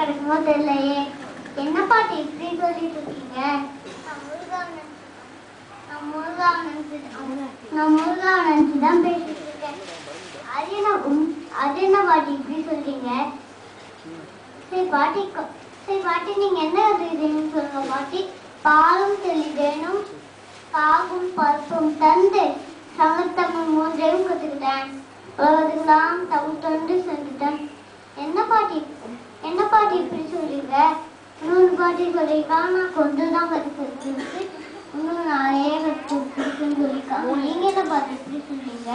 கிடைக்குமோ தெரியலையே. என்ன பாட்டி இப்படி சொல்லிட்டு இருக்கீங்க? நான் முருகாவை நினைச்சுதான் பேசிட்டு இருக்கேன். அது என்ன பாட்டி இப்படி சொல்றீங்க? சரி பாட்டி நீங்க என்ன எழுதுறீங்கன்னு சொல்லுங்க பாட்டி. பாலும் தெளிதேனும் காகும் பருப்பும் தந்து சமத்தமிழ் மூன்றையும் கத்துக்கிட்டேன். உலகத்துக்குலாம் தமிழ் தொண்டு செஞ்சுட்டேன். என்ன பாட்டி இப்படி சொல்றீங்க? இன்னொரு பாட்டி சொல்லியிருக்கா நான் கொஞ்சம் தான் கற்றுக்கிட்டு இன்னும் நிறைய கற்றுக்கிட்டுன்னு சொல்லியிருக்காங்க. நீங்க என்ன பாட்டி இப்படி சொல்றீங்க?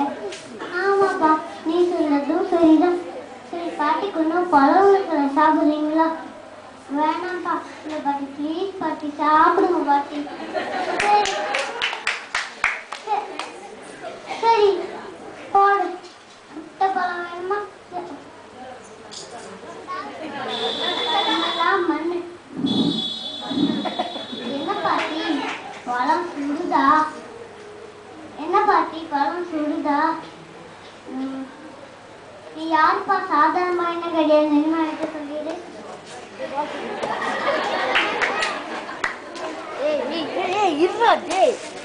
ஆமாப்பா நீ சொன்னதும் சரிதான். சரி பாட்டிக்கு இன்னும் பழம் இருக்கிற சாப்பிடுறீங்களா? வேணாம்ப்பா. இல்லை பாட்டி ப்ளீஸ் பாட்டி சாப்பிடுங்க பாட்டி. சரி போடு. முட்டை பழம் வேணுமா? மண்ணு. என்ன பாட்டி பழம் சுடுதா? என்ன பாட்டி பழம் சுடுதா? நீ யாருப்பா சாதாரணமா என்ன கிடையாது நினைக்க சொல்லிடு.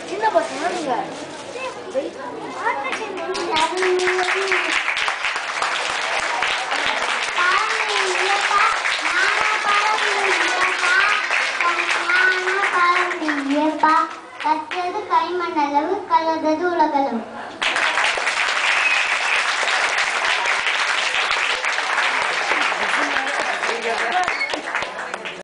சின்ன பசங்க கற்றது கைமண் அளவு கலந்தது உலகளவு.